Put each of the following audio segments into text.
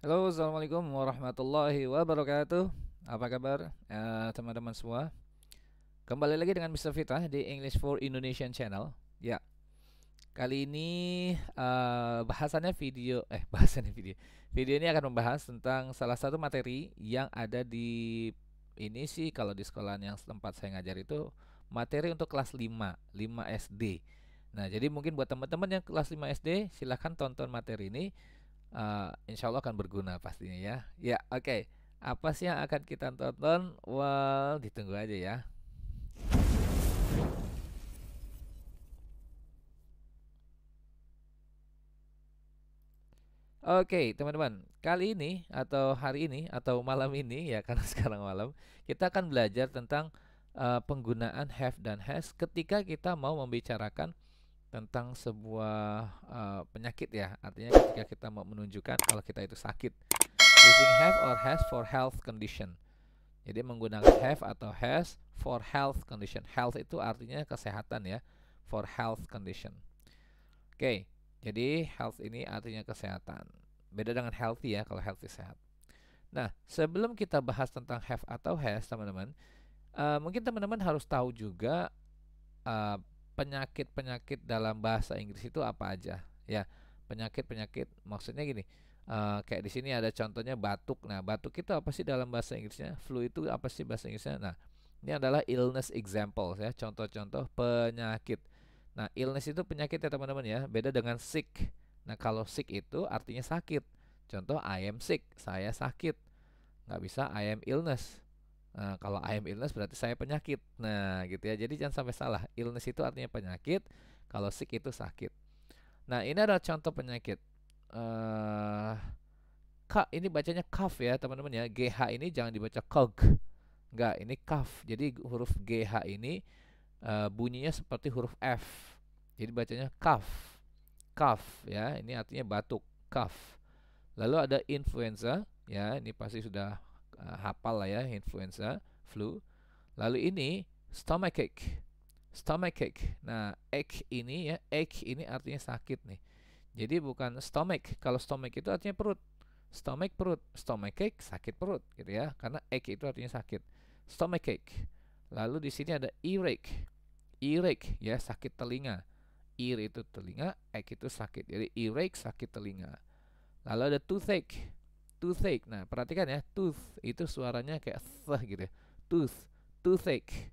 Halo, assalamualaikum warahmatullahi wabarakatuh. Apa kabar, teman-teman semua? Kembali lagi dengan Mr. Vita di English for Indonesian Channel. Ya, kali ini bahasannya video, bahasannya video. Video ini akan membahas tentang salah satu materi yang ada di ini sih kalau di sekolah yang tempat saya ngajar itu materi untuk kelas 5 SD. Nah, jadi mungkin buat teman-teman yang kelas 5 SD, silahkan tonton materi ini. Insya Allah akan berguna pastinya ya. Ya, oke. Apa sih yang akan kita tonton? Well, ditunggu aja ya. Oke, teman-teman. Kali ini atau hari ini atau malam ini ya karena sekarang malam, kita akan belajar tentang penggunaan have dan has ketika kita mau membicarakan tentang sebuah penyakit ya. Artinya ketika kita mau menunjukkan kalau kita itu sakit. Using have or has for health condition. Jadi menggunakan have atau has for health condition. Health itu artinya kesehatan ya. For health condition. Oke, jadi health ini artinya kesehatan. Beda dengan healthy ya, kalau healthy sehat. Nah, sebelum kita bahas tentang have atau has, teman-teman, mungkin teman-teman harus tahu juga eh, penyakit-penyakit dalam bahasa Inggris itu apa aja. Ya, penyakit-penyakit maksudnya gini. Kayak di sini ada contohnya batuk. Nah, batuk itu apa sih dalam bahasa Inggrisnya? Flu itu apa sih bahasa Inggrisnya? Nah, ini adalah illness examples ya, contoh-contoh penyakit. Nah, illness itu penyakit ya teman-teman ya, beda dengan sick. Nah, kalau sick itu artinya sakit. Contoh I am sick, saya sakit. Nggak bisa I am illness. Nah, kalau I am illness berarti saya penyakit. Nah, gitu ya. Jadi jangan sampai salah. Illness itu artinya penyakit, kalau sick itu sakit. Nah, ini adalah contoh penyakit. eh ini bacanya cough ya, teman-teman ya. GH ini jangan dibaca cog. Enggak, ini cough. Jadi huruf GH ini bunyinya seperti huruf F. Jadi bacanya cough. Cough ya, ini artinya batuk, cough. Lalu ada influenza ya, ini pasti sudah hafal lah ya, influenza, flu. Lalu ini stomachache. Stomachache. Nah, ache ini artinya sakit nih. Jadi bukan stomach. Kalau stomach itu artinya perut. Stomach perut, stomachache sakit perut gitu ya. Karena ache itu artinya sakit. Stomachache. Lalu di sini ada earache. Earache ya, sakit telinga. Ear itu telinga, ache itu sakit. Jadi earache sakit telinga. Lalu ada toothache. Toothache. Nah, perhatikan ya, tooth itu suaranya kayak th gitu ya. Tooth, toothache.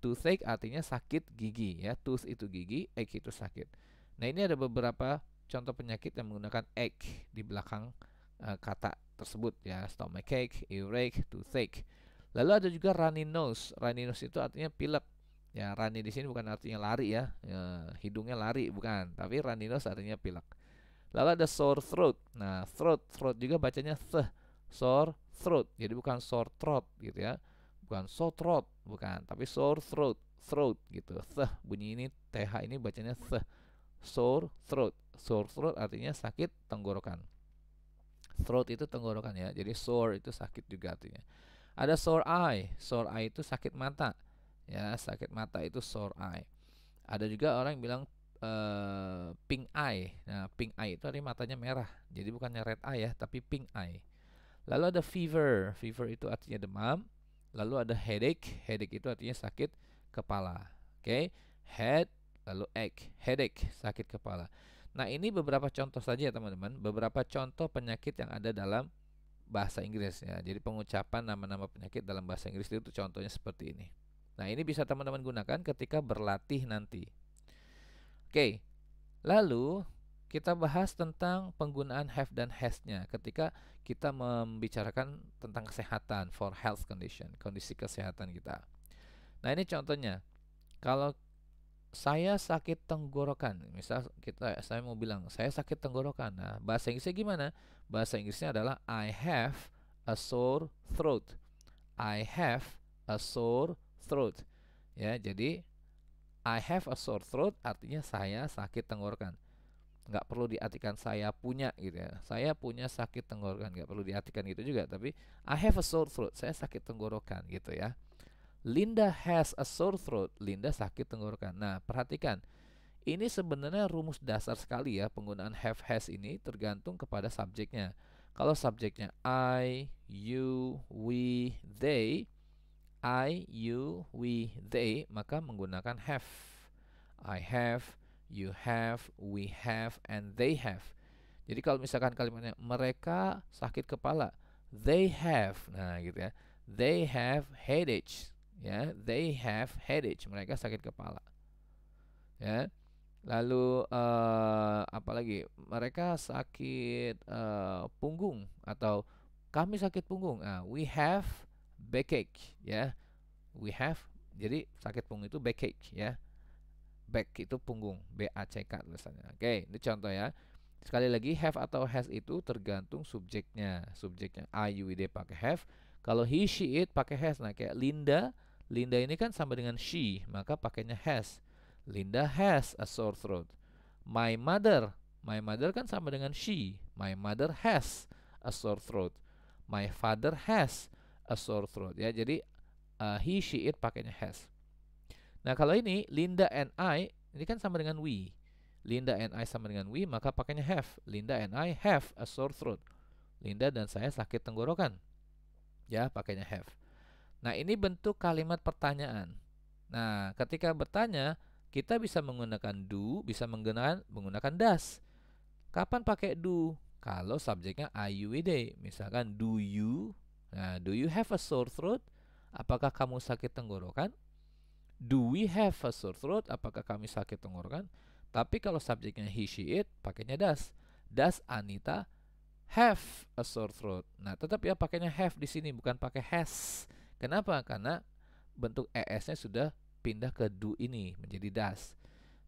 Toothache artinya sakit gigi ya. Tooth itu gigi, ache itu sakit. Nah, ini ada beberapa contoh penyakit yang menggunakan ache di belakang kata tersebut ya. Stomachache, earache, toothache. Lalu ada juga runny nose. Runny nose itu artinya pilek. Ya, runny di sini bukan artinya lari ya. Hidungnya lari bukan, tapi runny nose artinya pilek. Lalu ada sore throat. Nah, throat juga bacanya th. Sore throat. Jadi bukan sore throat gitu ya. Bukan sore throat, bukan, tapi sore throat. Throat gitu. Th bunyi ini th ini bacanya th. Sore throat. Sore throat artinya sakit tenggorokan. Throat itu tenggorokan ya. Jadi sore itu sakit juga artinya. Ada sore eye. Sore eye itu sakit mata. Ya, sakit mata itu sore eye. Ada juga orang yang bilang pink eye. Nah, pink eye itu artinya matanya merah. Jadi bukannya red eye ya, tapi pink eye. Lalu ada fever. Fever itu artinya demam. Lalu ada headache. Headache itu artinya sakit kepala. Oke, head lalu ache. Headache, sakit kepala. Nah, ini beberapa contoh saja ya teman-teman. Beberapa contoh penyakit yang ada dalam bahasa Inggris ya. Jadi pengucapan nama-nama penyakit dalam bahasa Inggris itu contohnya seperti ini. Nah, ini bisa teman-teman gunakan ketika berlatih nanti. Oke, lalu kita bahas tentang penggunaan have dan has-nya ketika kita membicarakan tentang kesehatan, for health condition, kondisi kesehatan kita. Nah, ini contohnya. Kalau saya sakit tenggorokan, misal saya mau bilang saya sakit tenggorokan. Nah, bahasa Inggrisnya gimana? Bahasa Inggrisnya adalah I have a sore throat. I have a sore throat. Ya, jadi I have a sore throat artinya saya sakit tenggorokan. Nggak perlu diartikan saya punya gitu ya. Saya punya sakit tenggorokan, nggak perlu diartikan gitu juga. Tapi I have a sore throat, saya sakit tenggorokan gitu ya. Linda has a sore throat, Linda sakit tenggorokan. Nah, perhatikan, ini sebenarnya rumus dasar sekali ya. Penggunaan have has ini tergantung kepada subjeknya. Kalau subjeknya I, you, we, they, I, you, we, they, maka menggunakan have. I have, you have, we have, and they have. Jadi kalau misalkan kalimatnya mereka sakit kepala, they have, nah gitu ya, they have headache, ya, they have headache, mereka sakit kepala, ya. Lalu apalagi mereka sakit punggung atau kami sakit punggung. Nah, we have backache, ya. We have, jadi sakit punggung itu backache, ya. Back itu punggung, B-A-C-K tulisannya. Oke, ini contoh ya. Sekali lagi, have atau has itu tergantung subjeknya. Subjeknya I, you, they pakai have. Kalau he, she, it pakai has. Nah, kayak Linda, Linda ini kan sama dengan she, maka pakainya has. Linda has a sore throat. My mother kan sama dengan she. My mother has a sore throat. My father has a sore throat. Ya, jadi he, she, it pakainya has. Nah, kalau ini Linda and I, ini kan sama dengan we. Linda and I sama dengan we, maka pakainya have. Linda and I have a sore throat. Linda dan saya sakit tenggorokan. Ya, pakainya have. Nah, ini bentuk kalimat pertanyaan. Nah, ketika bertanya, kita bisa menggunakan do, bisa menggunakan does. Kapan pakai do? Kalau subjeknya I, you, we, they. Misalkan do you, nah, do you have a sore throat? Apakah kamu sakit tenggorokan? Do we have a sore throat? Apakah kami sakit tenggorokan? Tapi kalau subjeknya he, she, it, pakainya does. Does Anita have a sore throat? Nah, tetap ya pakainya have di sini, bukan pakai has. Kenapa? Karena bentuk es-nya sudah pindah ke do ini menjadi does.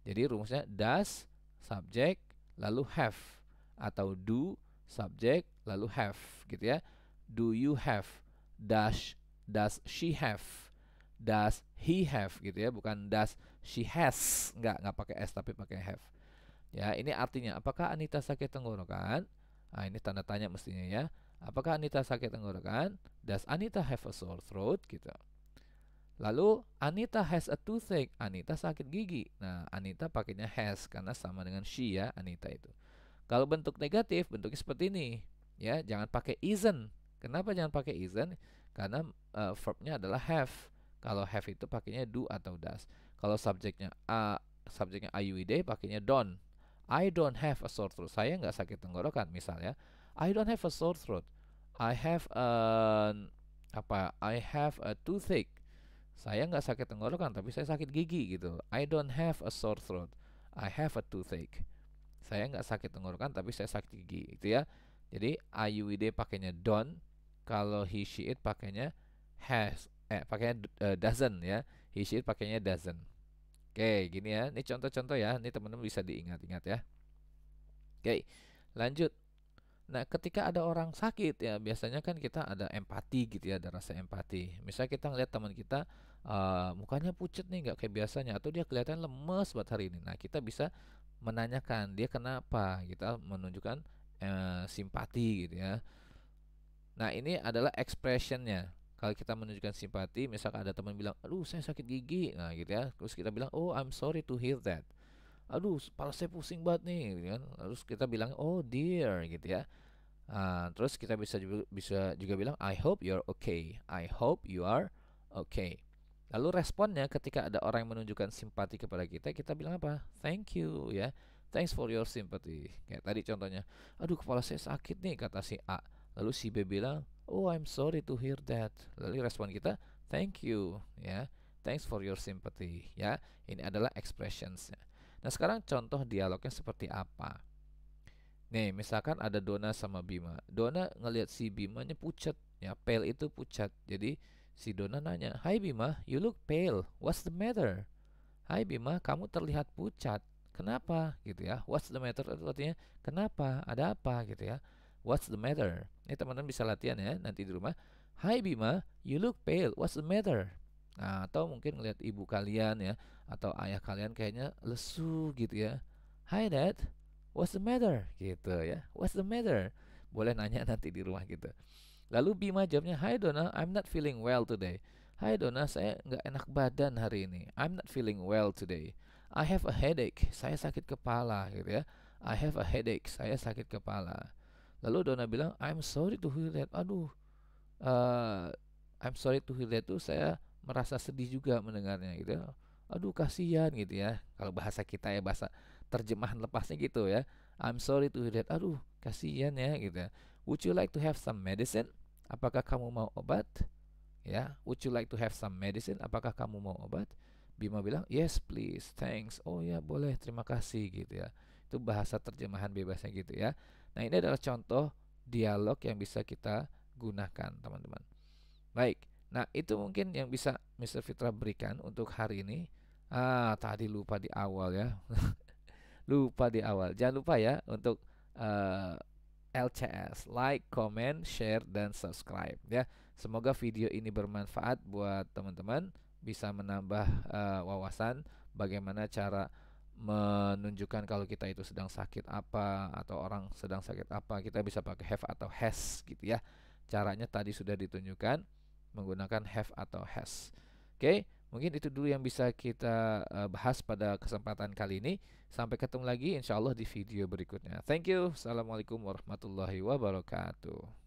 Jadi rumusnya does subject lalu have, atau do subject lalu have, gitu ya. Do you have? Does she have? Does he have, gitu ya, bukan does she has, nggak pakai s tapi pakai have. Ya, ini artinya apakah Anita sakit tenggorokan? Nah, ini tanda tanya mestinya ya. Apakah Anita sakit tenggorokan? Does Anita have a sore throat, gitu. Lalu Anita has a toothache, Anita sakit gigi. Nah, Anita pakainya has karena sama dengan she ya, Anita itu. Kalau bentuk negatif, bentuknya seperti ini ya, jangan pakai isn't. Kenapa jangan pakai isn't? Karena verbnya adalah have. Kalau have itu pakainya do atau does. Kalau subjeknya I, you, they pakainya don't. I don't have a sore throat. Saya nggak sakit tenggorokan misalnya. I don't have a sore throat. I have a toothache. Saya nggak sakit tenggorokan tapi saya sakit gigi gitu. I don't have a sore throat. I have a toothache. Saya nggak sakit tenggorokan tapi saya sakit gigi, gitu ya. Jadi I, you, they pakainya don't. Kalau he, she, it pakainya has. Pakainya doesn't ya. He, she, it pakainya doesn't. Oke, gini ya. Ini contoh-contoh ya. Ini teman-teman bisa diingat-ingat ya. Oke, lanjut. Nah, ketika ada orang sakit ya, biasanya kan kita ada empati gitu ya, ada rasa empati. Misalnya kita ngeliat teman kita mukanya pucet nih, nggak kayak biasanya, atau dia kelihatan lemes buat hari ini. Nah, kita bisa menanyakan dia kenapa, kita menunjukkan simpati gitu ya. Nah, ini adalah expressionnya. Kalau kita menunjukkan simpati, misalkan ada teman bilang, aduh saya sakit gigi, nah gitu ya, terus kita bilang, oh I'm sorry to hear that. Aduh kepala saya pusing banget nih, gitu kan. Terus kita bilang, oh dear, gitu ya. Terus kita bisa juga bilang, I hope you're okay. I hope you are okay. Lalu responnya ketika ada orang yang menunjukkan simpati kepada kita, kita bilang apa? Thank you ya. Thanks for your sympathy. Kayak tadi contohnya, aduh kepala saya sakit nih, kata si A. Lalu si B bilang, oh I'm sorry to hear that. Lalu respon kita, thank you ya. Thanks for your sympathy ya. Ini adalah expressionsnya. Nah, sekarang contoh dialognya seperti apa? Nih, misalkan ada Dona sama Bima. Dona ngelihat si Bimanya pucat ya, pale itu pucat. Jadi si Dona nanya, "Hai Bima, you look pale. What's the matter?" "Hai Bima, kamu terlihat pucat. Kenapa?" gitu ya. What's the matter itu artinya kenapa? Ada apa gitu ya. What's the matter? Ini teman-teman bisa latihan ya nanti di rumah. "Hai Bima, you look pale. What's the matter?" Nah, atau mungkin ngelihat ibu kalian ya, atau ayah kalian kayaknya lesu gitu ya. "Hi Dad, what's the matter?" gitu ya. What's the matter? Boleh nanya nanti di rumah gitu. Lalu Bima jawabnya, "Hi Dona, I'm not feeling well today." "Hai Dona, saya nggak enak badan hari ini." "I'm not feeling well today." "I have a headache." Saya sakit kepala gitu ya. "I have a headache." Saya sakit kepala. Lalu Donna bilang, I'm sorry to hear that. Aduh, uh, I'm sorry to hear that tuh saya merasa sedih juga mendengarnya gitu ya. Aduh kasihan gitu ya. Kalau bahasa kita ya, bahasa terjemahan lepasnya gitu ya. I'm sorry to hear that. Aduh kasihan ya gitu ya. Would you like to have some medicine? Apakah kamu mau obat? Ya, would you like to have some medicine? Apakah kamu mau obat? Bima bilang, yes please, thanks. Oh ya boleh, terima kasih gitu ya. Itu bahasa terjemahan bebasnya gitu ya. Nah ini adalah contoh dialog yang bisa kita gunakan teman-teman. Baik, nah itu mungkin yang bisa Mr. Fitra berikan untuk hari ini. Tadi lupa di awal ya. Lupa di awal. Jangan lupa ya untuk eh, LCS, like, comment, share, dan subscribe ya. Semoga video ini bermanfaat buat teman-teman, bisa menambah wawasan bagaimana cara menunjukkan kalau kita itu sedang sakit apa atau orang sedang sakit apa. Kita bisa pakai have atau has gitu ya. Caranya tadi sudah ditunjukkan menggunakan have atau has. Oke, mungkin itu dulu yang bisa kita bahas pada kesempatan kali ini. Sampai ketemu lagi insya Allah di video berikutnya. Thank you. Assalamualaikum warahmatullahi wabarakatuh.